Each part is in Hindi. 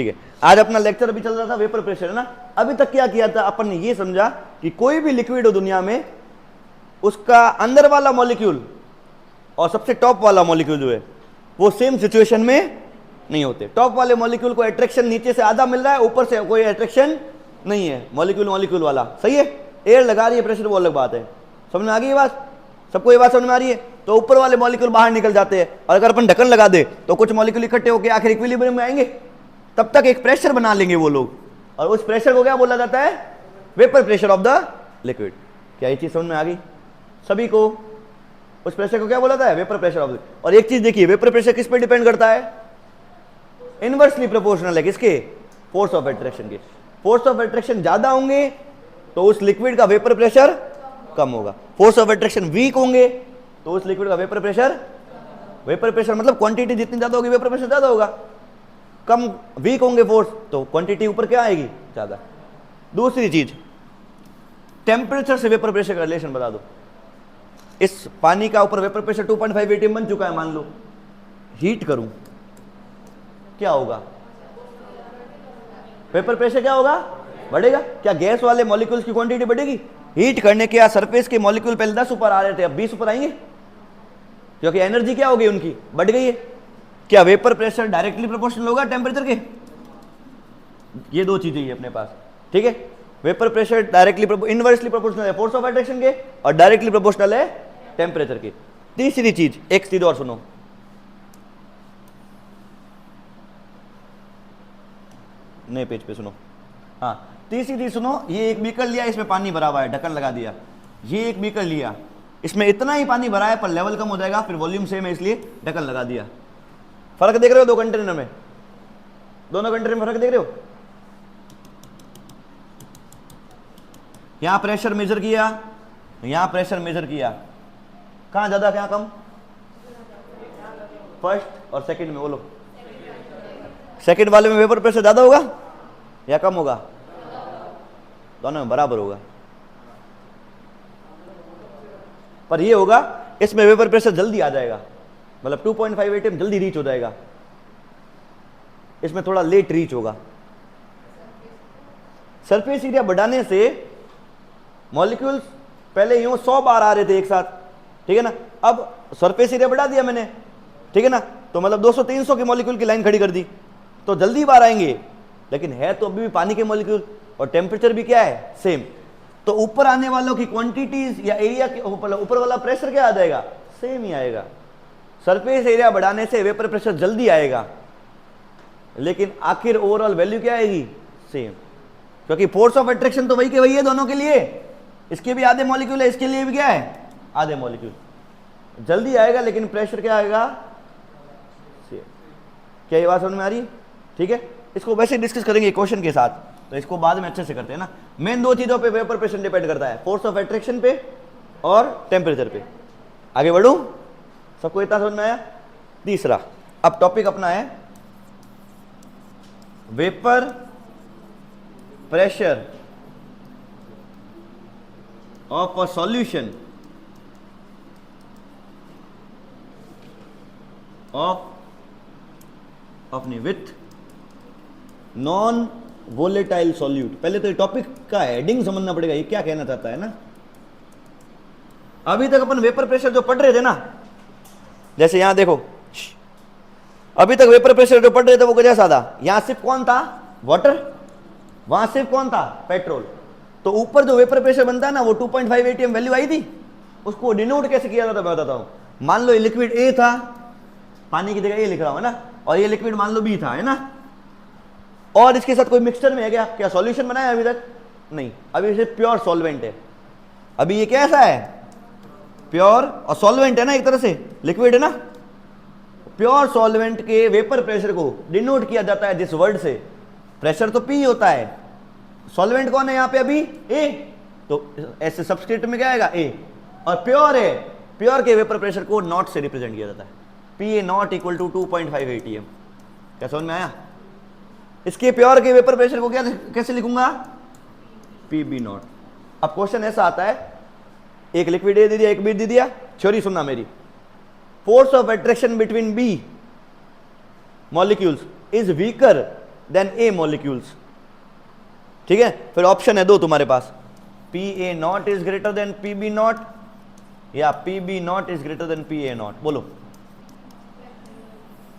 ठीक है, आज अपना लेक्चर अभी चल रहा था वेपर प्रेशर, है ना। अभी तक क्या किया था अपन ने, ये समझा कि कोई भी लिक्विड हो दुनिया में, उसका अंदर वाला मॉलिक्यूल और सबसे टॉप वाला मॉलिक्यूल जो है वो सेम सिचुएशन में नहीं होते। टॉप वाले मॉलिक्यूल को अट्रैक्शन नीचे से आधा मिल रहा है, ऊपर से कोई अट्रैक्शन नहीं है, मॉलिक्यूल मॉलिक्यूल वाला, सही है। एयर लगा रही है प्रेशर, वो अलग बात है। समझ में आ गई ये बात? सबको ये बात समझ में आ रही है? तो ऊपर वाले मॉलिक्यूल बाहर निकल जाते हैं, और अगर अपन ढक्कन लगा दे तो कुछ मॉलिक्यूल इकट्ठे होकर आखिर इक्विलिब्रियम में आएंगे, तब तक एक प्रेशर बना लेंगे वो लोग, और उस प्रेशर को क्या बोला जाता है? Vapour pressure of the liquid. क्या ये चीज समझ में आ गई सभी को? उस प्रेशर को क्या बोला जाता है? Vapour pressure of liquid. और एक चीज देखिए, वेपर प्रेशर किस पे डिपेंड करता है? इनवर्सली प्रोपोर्शनल है किसके? फोर्स ऑफ अट्रैक्शन के। फोर्स ऑफ अट्रैक्शन ज्यादा होंगे तो उस लिक्विड का वेपर प्रेशर कम होगा, फोर्स ऑफ अट्रैक्शन वीक होंगे तो उस लिक्विड का वेपर प्रेशर मतलब क्वांटिटी जितनी ज्यादा होगी वेपर प्रेशर ज्यादा होगा, कम वीक होंगे फोर्स तो क्वांटिटी ऊपर क्या आएगी? ज्यादा। दूसरी चीज, टेम्परेचर से वेपर प्रेशर का रिलेशन बता दो। इस पानी का ऊपर वेपर प्रेशर 2.5 atm बन चुका है, मान लो हीट करूं, क्या होगा? वेपर प्रेशर क्या होगा? बढ़ेगा। क्या गैस वाले मॉलिक्यूल्स की क्वांटिटी बढ़ेगी? हीट करने के सरफेस के मॉलिक्यूल पहले 10 ऊपर आ रहे थे, अब 20 ऊपर आएंगे, क्योंकि एनर्जी क्या हो गई उनकी? बढ़ गई है। क्या वेपर प्रेशर डायरेक्टली प्रोपोर्शनल होगा टेम्परेचर के? ये दो चीजें ही अपने पास, ठीक है। Vapour pressure directly inversely proportional है फोर्स ऑफ अट्रैक्शन के, और डायरेक्टली प्रोपोर्शनल है टेम्परेचर के। तीसरी चीज, एक चीज और सुनो, नए पेज पे सुनो। हाँ, तीसरी चीज सुनो, ये एक बीकर लिया, इसमें पानी भरा हुआ है, ढक्कन लगा दिया। ये एक बीकर लिया, इसमें इतना ही पानी भरा है पर लेवल कम हो जाएगा, फिर वॉल्यूम सेम है इसलिए ढक्कन लगा दिया। फर्क देख रहे हो दो कंटेनर में? दोनों कंटेनर में फर्क देख रहे हो? यहां प्रेशर मेजर किया, यहां प्रेशर मेजर किया, कहां ज्यादा कहां कम? फर्स्ट और सेकंड में बोलो। सेकंड वाले में वेपर प्रेशर ज्यादा होगा या कम होगा? दोनों में बराबर होगा, पर ये होगा इसमें वेपर प्रेशर जल्दी आ जाएगा, मतलब 2.5 atm जल्दी रीच हो जाएगा, इसमें थोड़ा लेट रीच होगा। सरफेस एरिया बढ़ाने से मॉलिक्यूल्स पहले यूं 100 बार आ रहे थे एक साथ, ठीक है ना, अब सरफेस एरिया बढ़ा दिया मैंने, ठीक है ना, तो मतलब 200-300 के मॉलिक्यूल की लाइन खड़ी कर दी तो जल्दी बार आएंगे, लेकिन है तो अभी भी पानी के मॉलिक्यूल, और टेम्परेचर भी क्या है? सेम। तो ऊपर आने वालों की क्वांटिटीज या एरिया के ऊपर वाला प्रेशर क्या आ जाएगा? सेम ही आएगा। सरफेस एरिया बढ़ाने से वेपर प्रेशर जल्दी आएगा, लेकिन आखिर ओवरऑल वैल्यू क्या आएगी? सेम, क्योंकि फोर्स ऑफ अट्रैक्शन तो वही के वही है दोनों के लिए। इसके भी आधे मॉलिक्यूल है, इसके लिए भी क्या है? आधे मॉलिक्यूल। जल्दी आएगा लेकिन प्रेशर क्या आएगा? सेम। क्या ये बात समझ में आ रही? ठीक है, इसको वैसे डिस्कस करेंगे क्वेश्चन के साथ, तो इसको बाद में अच्छे से करते हैं ना। मेन दो चीजों पे वेपर प्रेशर डिपेंड करता है, फोर्स ऑफ अट्रैक्शन पे और टेम्परेचर पे। आगे बढ़ूं? सबको इतना समझ में आया? तीसरा, अब टॉपिक अपना है vapour pressure of a solution of अपनी विथ नॉन वोलेटाइल सॉल्यूट। पहले तो ये टॉपिक का हेडिंग समझना पड़ेगा, ये क्या कहना चाहता है ना। अभी तक अपन वेपर प्रेशर जो पढ़ रहे थे ना, जैसे यहां देखो, अभी तक वेपर प्रेशर जो पढ़ रहे थे वो कैसा था? यहां सिर्फ कौन था? वाटर। वहां सिर्फ कौन था? पेट्रोल। तो ऊपर जो वेपर प्रेशर बनता है ना, वो 2.5 atm वैल्यू आई थी, उसको डिनोट कैसे किया जाता मैं बताता हूं। मान लो ये लिक्विड ए था, पानी की जगह ए लिख रहा हूं, है ना, और ये लिक्विड मान लो बी था, है ना, और इसके साथ कोई मिक्सचर में है क्या? क्या सॉल्यूशन बनाया अभी तक? नहीं, अभी सिर्फ प्योर सॉल्वेंट है। अभी ये कैसा है? प्योर, और सॉल्वेंट है ना, एक तरह से लिक्विड है ना। प्योर सॉल्वेंट के वेपर प्रेशर को डिनोट किया जाता है जिस वर्ड से, प्रेशर तो पी होता है, सॉल्वेंट कौन है यहाँ पे अभी? ए, तो ऐसे सबस्क्रिप्ट में क्या आएगा? ए। और प्योर है, प्योर के वेपर प्रेशर को नॉट से रिप्रेजेंट किया जाता है, p A naught equal to 2.5 atm। क्या समझ में आया? इसके प्योर के वेपर प्रेशर को क्या कैसे लिखूंगा? P B naught. अब क्वेश्चन ऐसा आता है, एक लिक्विड ए दे दिया, एक बी दे दिया, थ्योरी सुनना मेरी। Force of attraction between B molecules is weaker than A molecules. ठीक है, फिर ऑप्शन है दो तुम्हारे पास, PA0 is greater than PB0 या PB0 is greater than PA0। बोलो,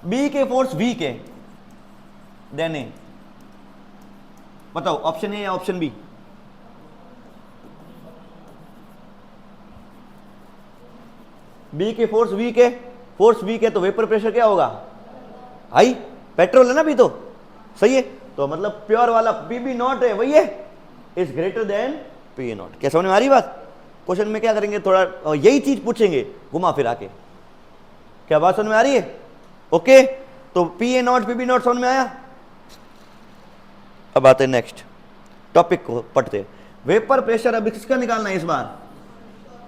बी के फोर्स वीक है देन ए, बताओ ऑप्शन ए या ऑप्शन बी? बी के फोर्स वीक है, फोर्स वीक है तो वेपर प्रेशर क्या होगा? हाई। पेट्रोल है ना भी, तो सही है, तो मतलब प्योर वाला PB0 है वही है, इज ग्रेटर देन PA0। क्या समझ में आ रही बात? क्वेश्चन में क्या करेंगे, थोड़ा यही चीज पूछेंगे घुमा फिरा के। क्या बात समझ में आ रही है? ओके, तो PA0 PB0 समझ में आया। अब आते हैं नेक्स्ट टॉपिक को पढ़ते हैं। वेपर प्रेशर अब किसका निकालना है इस बार?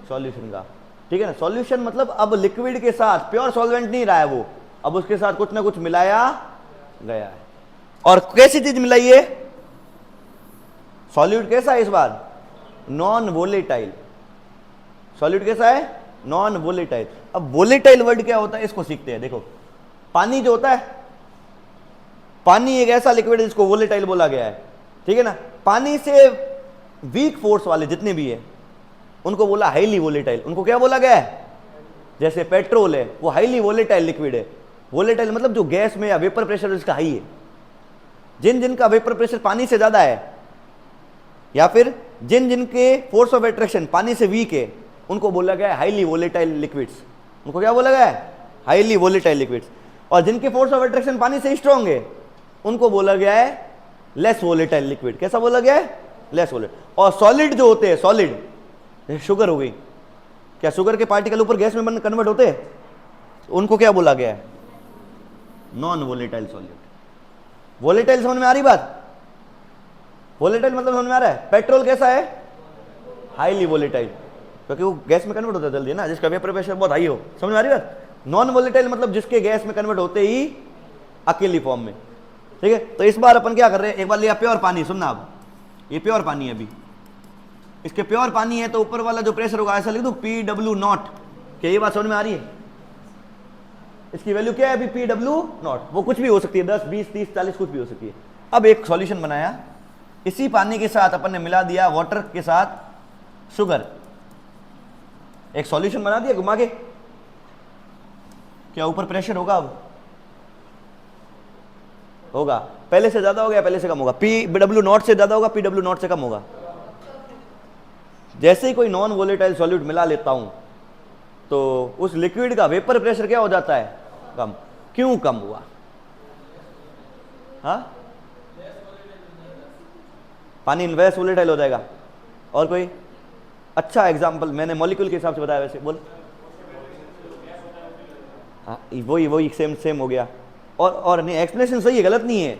सॉल्यूशन का। ठीक है ना, सॉल्यूशन मतलब अब लिक्विड के साथ, प्योर सॉल्वेंट नहीं रहा है वो, अब उसके साथ कुछ ना कुछ मिलाया गया है। और कैसी चीज मिलाई है? सॉल्यूट कैसा है इस बार? Non volatile. सॉल्यूट कैसा है? Non volatile. अब वोलेटाइल वर्ड क्या होता है इसको सीखते हैं। देखो, पानी जो होता है, पानी एक ऐसा लिक्विड है जिसको वोलेटाइल बोला गया है। ठीक है ना, पानी से वीक फोर्स वाले जितने भी है उनको बोला हाईली वोलेटाइल। उनको क्या बोला गया है? जैसे पेट्रोल है वो हाईली वोलेटाइल लिक्विड है। वोलेटाइल मतलब जो गैस में या वेपर प्रेशर इसका हाई है। जिन जिनका वेपर प्रेशर पानी से ज्यादा है या फिर जिन जिनके फोर्स ऑफ अट्रैक्शन पानी से वीक है उनको बोला गया है हाईली वोलेटाइल लिक्विड्स। उनको क्या बोला गया है? Highly volatile liquids. और जिनके फोर्स ऑफ अट्रैक्शन पानी से स्ट्रॉन्ग है उनको बोला गया है लेस वोलेटाइल लिक्विड। कैसा बोला गया है? Less volatile. और सॉलिड जो होते हैं, सॉलिड शुगर हो गई, क्या शुगर के पार्टिकल ऊपर गैस में कन्वर्ट होते हैं? उनको क्या बोला गया है? Non volatile solid. वोलेटाइल समझ में आ रही बात? वोलेटाइल मतलब समझ में आ रहा है? पेट्रोल कैसा है? हाईली वोलेटाइल, क्योंकि वो गैस में कन्वर्ट होता है जल्दी ना, जिसका वेपर प्रेशर बहुत हाई हो। समझ में आ रही बात? नॉन वोलेटाइल मतलब जिसके गैस में कन्वर्ट होते ही अकेली फॉर्म में। ठीक है, तो इस बार अपन क्या कर रहे हैं, एक बार लिया प्योर पानी। सुनना, अब ये प्योर पानी है, अभी इसके प्योर पानी है तो ऊपर वाला जो प्रेशर होगा ऐसा लिख दो PW0। क्या ये बात समझ में आ रही है? इसकी वैल्यू क्या है अभी? PW0। वो कुछ भी हो सकती है, 10 20 30 40 कुछ भी हो सकती है। अब एक सॉल्यूशन बनाया, इसी पानी के साथ अपन ने मिला दिया वाटर के साथ शुगर, एक सॉल्यूशन बना दिया घुमा के। क्या ऊपर प्रेशर होगा? अब होगा, पहले से ज्यादा हो गया, पहले से कम होगा? PW0 से ज्यादा होगा, PW0 से कम होगा। जैसे ही कोई नॉन वोलेटाइल सॉल्यूट मिला लेता हूं तो उस लिक्विड का वेपर प्रेशर क्या हो जाता है? कम। क्यों कम हुआ? हाँ, पानी लेस वोलेटाइल हो जाएगा। और कोई अच्छा एग्जांपल? मैंने मॉलिक्यूल के हिसाब से बताया, वैसे बोल। हाँ, वही सेम हो गया। और नहीं, एक्सप्लेनेशन सही है, गलत नहीं है।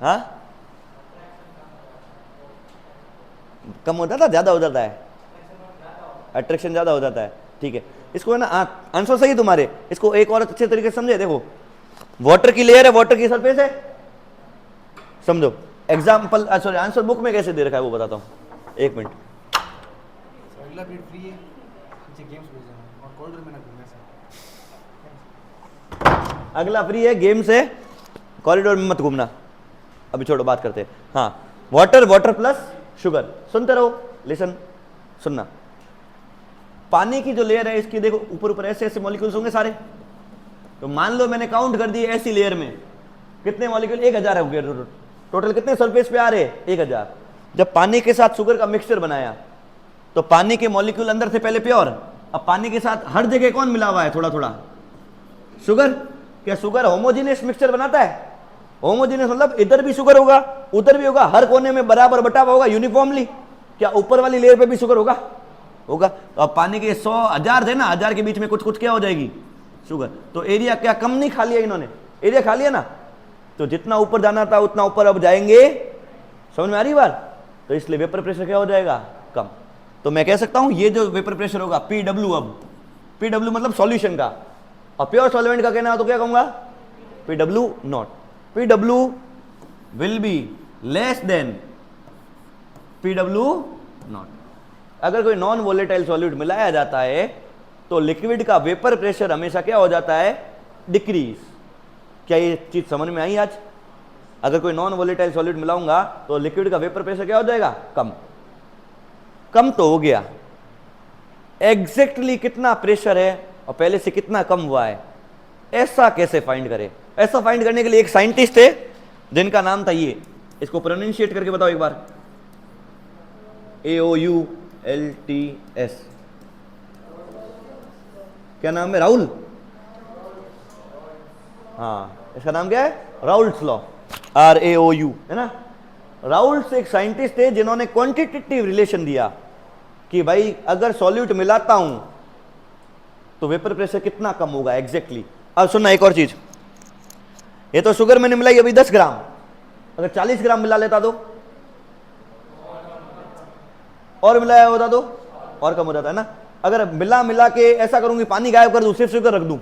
हाँ, कम होता था, ज्यादा हो जाता है, अट्रैक्शन ज्यादा हो जाता है। ठीक है, इसको है ना, आंसर सही तुम्हारे। इसको एक और अच्छे तरीके से समझे। देखो, वाटर की लेयर है, वाटर की सरफेस है, समझो। एग्जाम्पल सॉरी, आंसर बुक में कैसे दे रखा है वो बताता हूँ, एक मिनट। अगला पीरियड फ्री है, नीचे गेम्स भेज देना और कॉरिडोर में ना घूमना सर। अगला फ्री है, गेम से कॉरिडोर में मत घूमना। अभी छोड़ो, बात करते हैं। हाँ, वाटर प्लस शुगर। सुनते रहो, लिसन, सुनना। पानी की जो लेयर है इसकी देखो, ऊपर ऊपर ऐसे ऐसे मॉलिक्यूल्स होंगे सारे। तो मान लो मैंने काउंट कर दिए ऐसी लेयर में कितने मॉलिक्यूल? 1000 हो गए टोटल। कितने सरफेस पे आ रहे? 1000। जब पानी के साथ शुगर का मिक्सचर बनाया तो पानी के मॉलिक्यूल अंदर से पहले प्योर, अब पानी के साथ हर जगह कौन मिला हुआ है? थोड़ा थोड़ा शुगर। क्या शुगर होमोजेनियस मिक्सचर बनाता है? होमोजेनियस मतलब इधर भी शुगर होगा, उधर भी होगा, हर कोने में बराबर बटा हुआ होगा यूनिफॉर्मली। क्या ऊपर वाली लेयर पे भी शुगर होगा? होगा। तो अब पानी के 100 1000 थे ना, 1000 के बीच में कुछ कुछ क्या हो जाएगी? शुगर। तो एरिया क्या कम नहीं खा लिया इन्होंने? एरिया खा लिया ना। तो जितना ऊपर जाना था उतना ऊपर अब जाएंगे। समझ में आ रही बात? तो इसलिए वेपर प्रेशर क्या हो जाएगा? कम। तो मैं कह सकता हूं ये जो वेपर प्रेशर होगा PW, अब PW मतलब सॉल्यूशन का, और प्योर सॉल्वेंट का कहना हो तो क्या कहूंगा? PW0। PW will be less than PW0। अगर कोई नॉन वोलेटाइल सॉल्यूट मिलाया जाता है तो लिक्विड का वेपर प्रेशर हमेशा क्या हो जाता है? डिक्रीज। क्या ये चीज समझ में आई आज? अगर कोई नॉन वोलेटाइल सॉलिड मिलाऊंगा तो लिक्विड का वेपर प्रेशर क्या हो जाएगा? कम। कम तो हो गया, एग्जैक्टली कितना प्रेशर है और पहले से कितना कम हुआ है, ऐसा कैसे फाइंड करें? ऐसा फाइंड करने के लिए एक साइंटिस्ट है जिनका नाम था ये, इसको प्रोनाउंशिएट करके बताओ एक बार, AOULTS। क्या नाम है? राहुल। हाँ, इसका नाम क्या है? राउल्ट्स लॉ, RAOU, है ना। राउल्ट्स एक साइंटिस्ट थे जिन्होंने क्वांटिटेटिव रिलेशन दिया कि भाई अगर सॉल्यूट मिलाता हूं तो वेपर प्रेशर कितना कम होगा एग्जैक्टली। अब सुनना एक और चीज, ये तो शुगर मैंने मिलाई अभी 10 ग्राम, अगर 40 ग्राम मिला लेता तो, और मिलाया होता तो और कम हो जाता है ना। अगर मिला के ऐसा करूंगी पानी गायब कर दूं, सिर्फ शुगर रख दूं,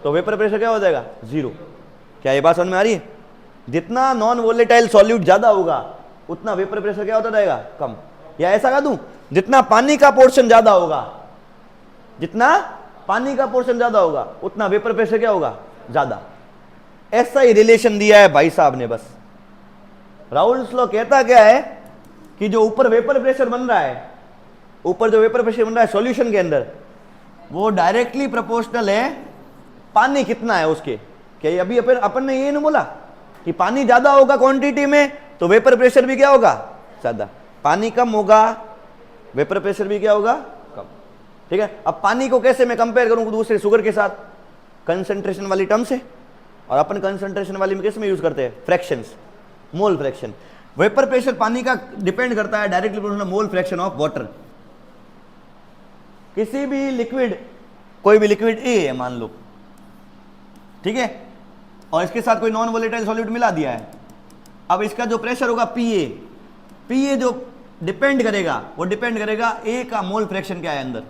तो वेपर प्रेशर क्या हो जाएगा? 0। क्या ये बात समझ में आ रही है? जितना नॉन वोलेटाइल सॉल्यूट ज्यादा होगा उतना वेपर प्रेशर क्या होता जाएगा? कम। या ऐसा कह दूं, जितना पानी का पोर्शन ज्यादा होगा, जितना पानी का पोर्शन ज्यादा होगा उतना वेपर प्रेशर क्या होगा? ज्यादा। ऐसा ही रिलेशन दिया है भाई साहब ने बस। राउल्ट्स लॉ कहता क्या है कि जो ऊपर वेपर प्रेशर बन रहा है, ऊपर जो वेपर प्रेशर बन रहा है सॉल्यूशन के अंदर, वो डायरेक्टली प्रोपोर्शनल है पानी कितना है उसके। क्या अभी अपन ने ये नहीं बोला कि पानी ज्यादा होगा क्वांटिटी में तो वेपर प्रेशर भी क्या होगा? ज्यादा। पानी कम होगा, वेपर प्रेशर भी क्या होगा? कम। ठीक है। अब पानी को कैसे मैं कंपेयर करूं दूसरे शुगर के साथ? कंसंट्रेशन वाली टर्म से। और अपन कंसंट्रेशन वाली में किस में यूज करते हैं? Fractions, mole fraction. Vapour pressure पानी का डिपेंड करता है directly proportional mole fraction of water. किसी भी लिक्विड, कोई भी लिक्विड ए है मान लो, ठीक है, और इसके साथ कोई नॉन वोलेटाइल सॉल्यूट मिला दिया है। अब इसका जो प्रेशर होगा पीए जो डिपेंड करेगा, वो डिपेंड करेगा ए का मोल फ्रैक्शन क्या है अंदर,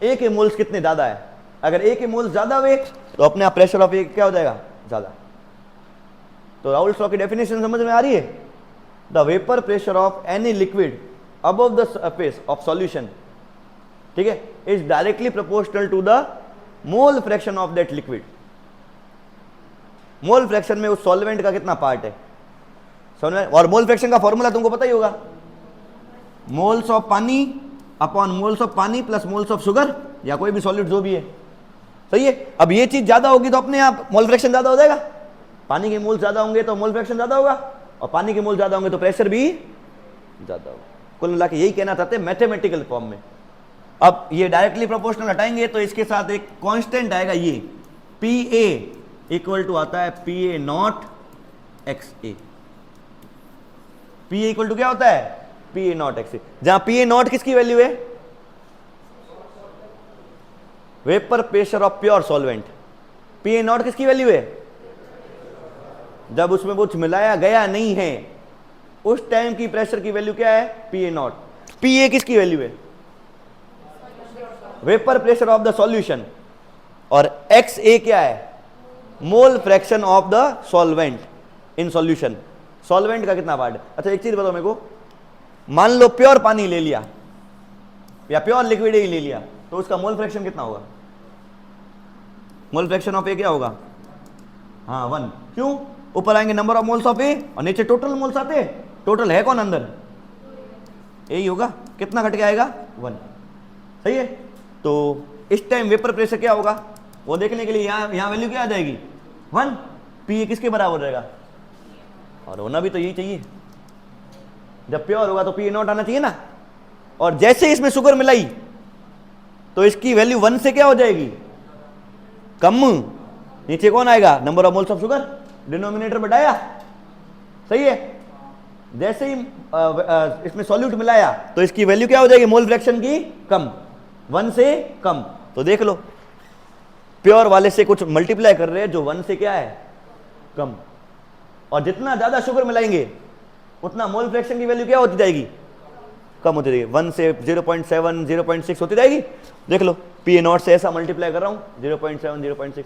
ए के मोल्स कितने ज्यादा है। अगर ए के मोल्स ज्यादा हुए तो अपने आप प्रेशर ऑफ ए क्या हो जाएगा? ज्यादा। तो राउल्ट्स लॉ की डेफिनेशन समझ में आ रही है? The vapour pressure of any liquid above the surface of solution, ठीक है, is directly proportional to the mole fraction of that liquid. Mole fraction में उस सॉल्वेंट का कितना पार्ट है, समझ में? और मोल फ्रैक्शन का फॉर्मूला तुमको पता ही होगा, मोल्स ऑफ पानी अपॉन मोल्स ऑफ पानी प्लस मोल्स ऑफ शुगर, या कोई भी सॉलिड जो भी है, सही है। अब ये चीज ज्यादा होगी तो अपने आप मोल फ्रैक्शन ज्यादा हो जाएगा। पानी के मोल ज्यादा होंगे तो मोल फ्रैक्शन ज्यादा होगा, और पानी के मोल ज्यादा होंगे तो प्रेशर भी ज्यादा होगा। कुल मिला के यही कहना चाहते हैं मैथमेटिकल फॉर्म में। अब ये डायरेक्टली प्रोपोर्शनल हटाएंगे तो इसके साथ एक कांस्टेंट आएगा, ये पी ए इक्वल टू आता है p A naught x A. P A equal to क्या होता है? P A naught x A. जहां पी ए नॉट किसकी वैल्यू है? Vapour pressure of pure solvent. P A naught किसकी वैल्यू है? जब उसमें कुछ मिलाया गया नहीं है उस टाइम की प्रेशर की वैल्यू क्या है? P A not. P A किसकी वैल्यू है? Vapour pressure of the solution. और एक्स ए क्या है? मोल fraction of the solvent in solution. Solvent का कितना पार्ट है? अच्छा एक चीज बताओ मेरे को, मान लो प्योर पानी ले लिया या प्योर लिक्विड ही ले लिया तो उसका मोल फ्रैक्शन कितना होगा? मोल फ्रैक्शन ऑफ ए क्या होगा? हाँ 1। क्यों? ऊपर आएंगे नंबर ऑफ मोल्स ऑफ ए और नीचे टोटल मोल्स आते हैं। टोटल है कौन अंदर? ए ही होगा। कितना घट के आएगा? 1। सही है। तो इस टाइम वेपर प्रेशर क्या होगा वो देखने के लिए यहां वैल्यू क्या आ जाएगी? 1। पी ए किसके बराबर रहेगा? और होना भी तो यही चाहिए, जब प्योर होगा तो पी ए नॉट आना चाहिए ना। और जैसे इसमें शुगर मिलाई तो इसकी वैल्यू 1 से क्या हो जाएगी? कम। नीचे कौन आएगा? Number of moles of sugar, denominator बढ़ाया, सही है। जैसे ही इसमें सॉल्यूट मिलाया तो इसकी वैल्यू क्या हो जाएगी? मोल फ्रैक्शन की कम, 1 से कम। तो देख लो प्योर वाले से कुछ मल्टीप्लाई कर रहे हैं जो 1 से क्या है? कम। और जितना ज्यादा शुगर मिलाएंगे उतना मोल फ्रैक्शन की वैल्यू क्या होती जाएगी? कम होती जाएगी। 1 से 0.7 0.6 होती जाएगी। देख लो पी ए नॉट से ऐसा मल्टीप्लाई कर रहा हूं 0.7 0.6।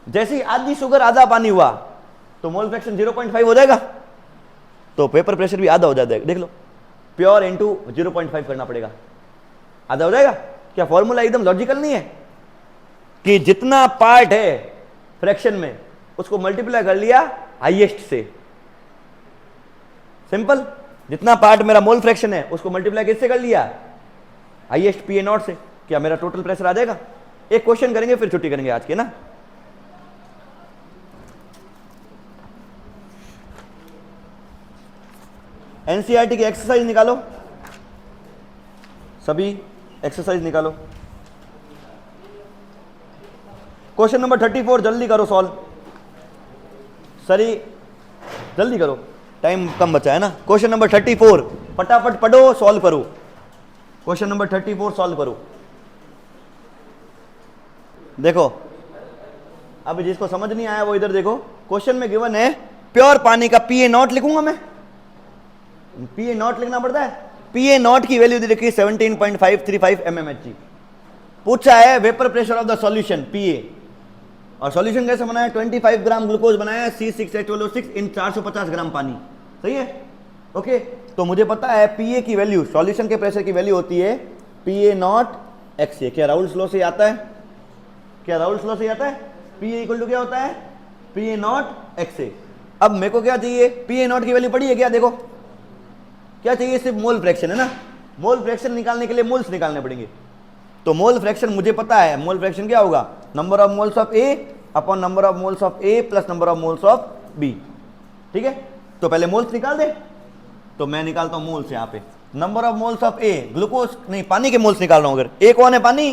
जैसे ही आधी शुगर आधा पानी हुआ तो मोल फ्रैक्शन 0.5 हो जाएगा, तो पेपर प्रेशर भी आधा हो जाएगा। देख लो प्योर इंटू 0.5 करना पड़ेगा, आधा हो जाएगा। क्या फॉर्मूला एकदम लॉजिकल नहीं है कि जितना पार्ट है फ्रैक्शन में, उसको मल्टीप्लाई कर लिया हाईएस्ट से। सिंपल, जितना पार्ट मेरा मोल फ्रैक्शन है उसको मल्टीप्लाई किससे कर लिया, हाईएस्ट पी ए नॉट से। क्या मेरा टोटल प्रेशर आ जाएगा? एक क्वेश्चन करेंगे फिर छुट्टी करेंगे आज के ना। एनसीईआरटी की एक्सरसाइज निकालो, सभी एक्सरसाइज निकालो। क्वेश्चन नंबर 34 जल्दी करो सॉल्व, सरी जल्दी करो, टाइम कम बचा है ना। क्वेश्चन नंबर 34 फटाफट पढ़ो, सॉल्व करो। क्वेश्चन नंबर 34 सॉल्व करो। देखो अब जिसको समझ नहीं आया वो इधर देखो, क्वेश्चन में गिवन है प्योर पानी का पी ए नॉट लिखूंगा मैं, पी ए नॉट लिखना पड़ता है। पी ए नॉट की वैल्यू लिखी 17.535 mmHg। पूछा है vapour pressure of the solution P A, और सॉल्यूशन कैसे बनाया, 25 ग्राम ग्लूकोज बनाया C6H12O6 इन 450 ग्राम पानी, सही है। ओके, तो मुझे पता है पी ए की वैल्यू, सॉल्यूशन के प्रेशर की वैल्यू होती है पी ए नॉट एक्स ए। क्या राउल्स लॉ से आता है, क्या राउल्स लॉ से आता है, पी ए इक्वल टू क्या होता है, पी ए नॉट एक्स ए। अब मेरे को क्या चाहिए, पी ए नॉट की वैल्यू पड़ी है क्या, देखो क्या चाहिए, सिर्फ मोल फ्रैक्शन है ना। मोल फ्रैक्शन निकालने के लिए मोल्स निकालने पड़ेंगे, तो मोल फ्रैक्शन मुझे पता है, मोल फ्रैक्शन क्या होगा, number of moles of A upon number of moles of A plus number of moles of B. ठीक है, तो पहले मोल्स निकाल दे, तो मैं निकालता हूं मोल्स यहाँ पे, number of moles of A, glucose नहीं पानी के मोल्स निकाल रहा हूं। अगर ए कौन है पानी,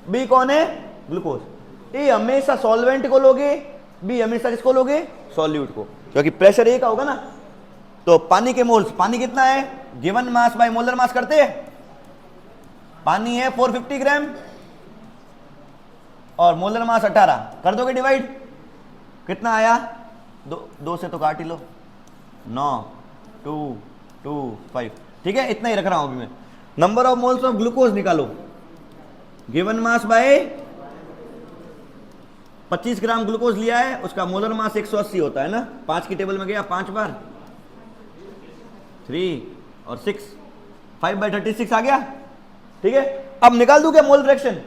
बी कौन है ग्लूकोज। ए हमेशा सॉल्वेंट को लोगे, बी हमेशा किसको लोगे, सॉल्यूट को, क्योंकि प्रेशर ए का होगा ना। तो पानी के मोल्स, पानी कितना है, given mass by molar mass करते हैं, पानी है 450 ग्राम और मोलर मास 18, कर दोगे डिवाइड, कितना आया, दो से तो काट ही लो, 9 2 2 5। ठीक है, इतना ही रख रहा हूं अभी मैं। Number of moles of glucose निकालो, given mass by 25 gram glucose लिया है, उसका मोलर मास 180 होता है ना। 5 की टेबल में गया 5 बार, 3 और 6, 5/36 आ गया। ठीक है, अब निकाल दूं क्या मोल फ्रैक्शन,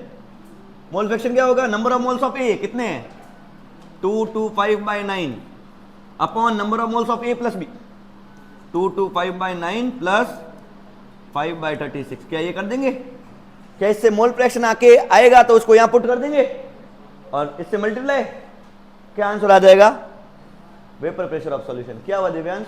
मोल फ्रैक्शन क्या होगा, number of moles of A कितने हैं 225/9 upon number of moles of A plus B 225/9 plus 5/36। क्या ये कर देंगे, क्या इससे मोल फ्रैक्शन आके आएगा तो उसको यहां पुट कर देंगे और इससे मल्टीप्लाई, क्या आंसर आ जाएगा, वेपर प्रेशर ऑफ सॉल्यूशन। क्या हुआ दिव्यांश,